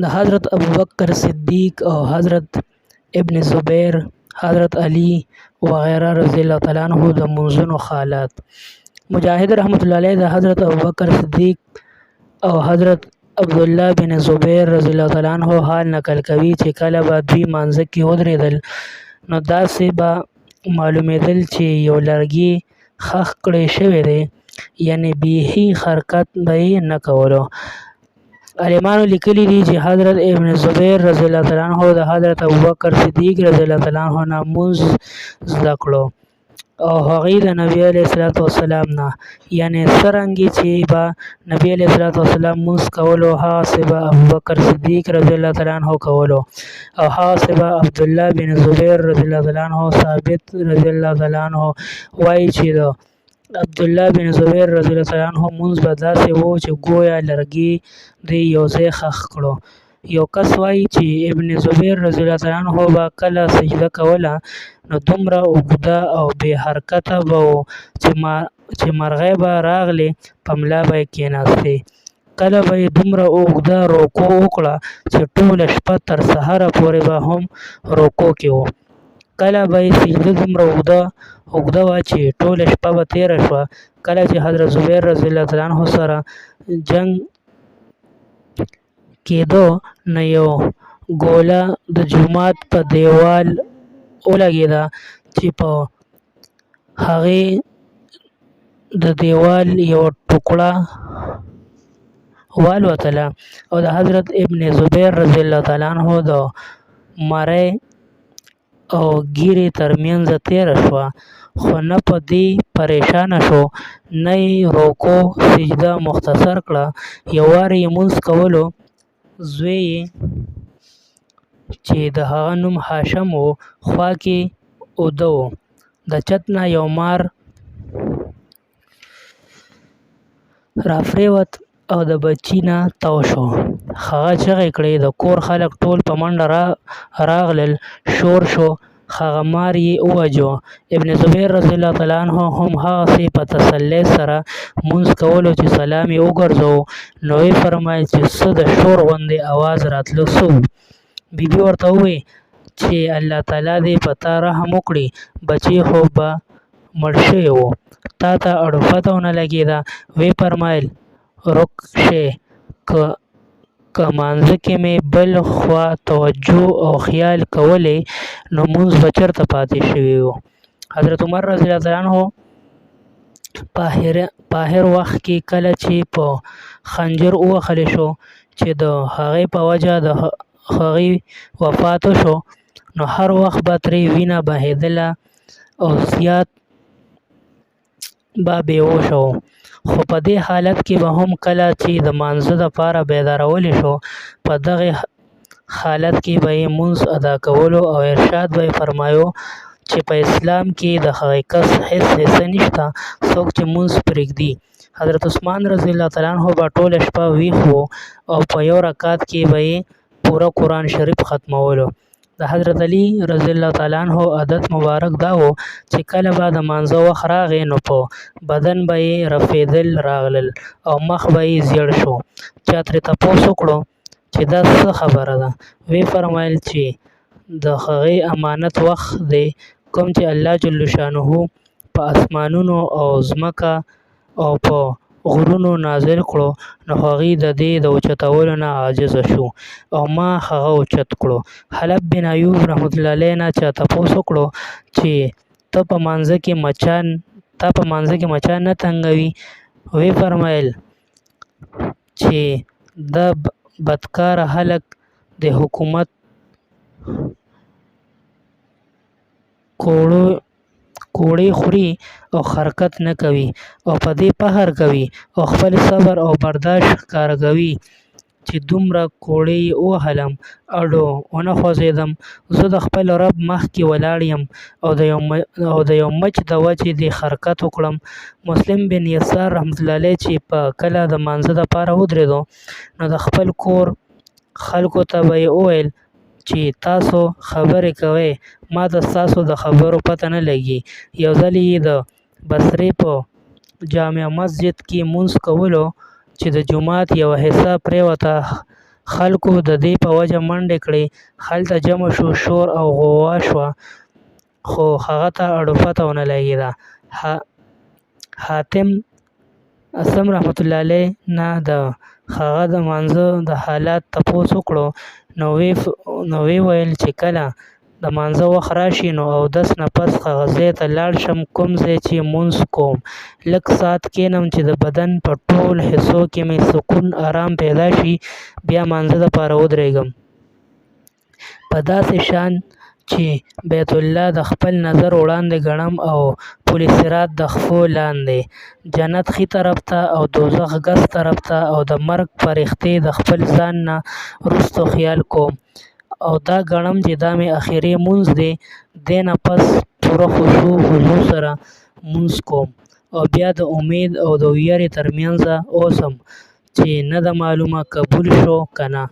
د حضرت ابوبکر صدیق او حضرت ابن زبیر، حضرت علی وغیره رضی الله تعالی عنہ د منځونو حالات. مجاهد رحمت الله علیه د حضرت ابوبکر صدیق او حضرت عبدالله بن زبیر رضی الله تعالی عنہ حال نقل کوي چې کله به دوی مانځه کې ودرېدل نو داسې به معلومېدل چې یو لرګي ښخ کړی شوی دی، یعنی بیخي حرکت به یې نه کولو. عالمانو لیکلي دي چې حضرت ابن زبیر رضی الله تعالی عنہ د حضرت ابوبکر صدیق رضی الله تعالی عنہ نه مونځ زده کړو او هغوی د نبی علیه الصلاۃ والسلام نه، یعنی څرنګه چې به نبی علیه الصلاۃ والسلام مونځ کولو هغسې به ابوبکر صدیق رضی الله تعالی عنہ کولو، او هغسې به عبدالله بن زبیر رضی الله تعالی عنہ. ثابت رضی الله تعالی عنہ وایي چې د عبدالله بن زبیر رضی الله تعالی عنہ مونځ به داسې و چې گویا لرګي دی یو ځای ښخ کړو. یو کس وایي چې ابن زبیر رضی الله تعالی عنہ به کله سجده کوله نو دومره اوږده او بې حرکته به و چې مرغۍ به راغلې په ملا به یې کېناستې. کله به یې دومره اوږده رکوع وکړه چې ټوله شپه تر سحره پورې به هم رکوع کې و. کله به یې سجده دومره اوږده وه چې ټوله شپه به تېره شوه. کله چې حضرت زبیر رضی الله تعالی عنہ سره جنګ کېدو نو یو ګوله د جومات په دیوال ولګېده چې په هغې د دیوال یوه ټوکړه والوتله او د حضرت ابن زبیر رضی الله تعالی عنہ د مرۍ او ږیرې ترمنځه تېره شوه، خو نه په دې پریشانه شو، نه یې رکوع سجده مختصر کړه. یو وار یې مونځ کولو، زوی یې چې د هغه نوم هاشم و خوا کې اوده و، د چت نه یو مار راپرېوت او د بچي نه تاو شو. هغه چغې کړې، د کور خلک ټول په منډه راغلل، شور شو، هغه مار یې وواژه. ابن زبیر رضی الله تعالی عنہ هم هغسې په تسلۍ سره مونځ کولو چې سلام یې وګرځاوه نو ویې فرمایل چې څه د شور غوندې اواز راتله څه و؟ بیبي ورته وویل چې الله تعالی دې په تا رحم وکړي، بچی خو به مړ شوی و، تا ته اړوپته ونه لګېده. ویې فرمایل رک شئ، که مانځه کې مې بل خوا توجه او خیال کولی نو مونځ به چېرته پاتې شوی و. حضرت عمر رضی الله تعالی عنہ په آخر وخت کې کله چې په خنجر ووهلی شو چې د هغې په وجه د هغې وفات وشو نو هر وخت به ترې وینه بهېدله او زیات به بېهوشه و، خو په دې حالت کې به هم کله چې د مانځه دپاره بیدارولی شو په دغې حالت کې به یې مونځ ادا کولو او ارشاد به یې فرمایو چې په اسلام کې د هغې کس هېڅ حصه نشته څوک چې مونځ پرېږدي. حضرت عثمان رضی الله تعالی عنہ به ټوله شپه ویښ و او په یو رکعت کې به یې پوره قرآن شریف ختمولو. د حضرت علی رضی الله تعالی عنہ عادت مبارک دا و چې کله به د مانځه وخت راغی نو په بدن به یې رپېدل راغلل او مخ به یې زیړ شو. چا ترې تپوس وکړو چې دا څه خبره ده؟ ویې فرمایل چې د هغې امانت وخت دی کوم چې الله جل شانه په اسمانونو او ځمکه او په غرونو نازل کړو نو هغوی د دې د اوچتولو نه عاجزه شو او ما هغه اوچت کړو. حلب بن ایوب رحمت الله علیه نه چا تپوس وکړو چې تا په مانځه کې مچان نه تنګوي؟ ویې فرمایل چې دا بدکاره هلک د حکومت کوړې خوري او حرکت نه کوي او په دې فخر کوي او خپل صبر او برداشت ښکاره کوي چې دومره کوړې یې ووهلم اډو ونه خوځېدم، زه د خپل رب مخکې ولاړ یم او د یو مچ د وجې دې حرکت وکړم. مسلم بن یسار رحمت الله علیه چې په کله د مانځه دپاره ودرېدو نو د خپل کور خلکو ته به یې وویل چې تاسو خبرې کوئ، ما ته ستاسو د خبرو پته نه لګي. یو ځل یې د بصرې په جامع مسجد کې مونځ کولو چې د جومات یوه حصه پرېوته، خلکو د دې په وجه منډې کړې. هلته جمع شو، شور او غوغا شوه، خو هغه ته اډوفته ونه لګېده. حاتم اسلم رحمت الله علیه نه د هغه د مانځه د حالات تپوس وکړو، نو ویې ویل چې کله د مانځه وخت راشي نو اودس نه پس هغه ځای ته لاړ شم کوم ځای چې مونځ کوم. لږ ساعت کښېنم چې د بدن په ټولو حصو کې مې سکون ارام پیدا شي، بیا مانځه دپاره ودرېږم. په داسې شان چې بیت الله د خپل نظر وړاندې ګڼم او پل صراط د ښپو لاندې، جنت ښي طرف ته او دوزخ ګس طرف ته، او د مرګ فرښتې د خپل ځان نه وروسته خیال کوم او دا ګڼم چې دا مې اخري مونځ دی. دې نه پس پوره خضوع سره مونځ کوم او بیا د امید او د ویرې ترمنځه اوسم چې نه ده معلومه قبول شو که نه.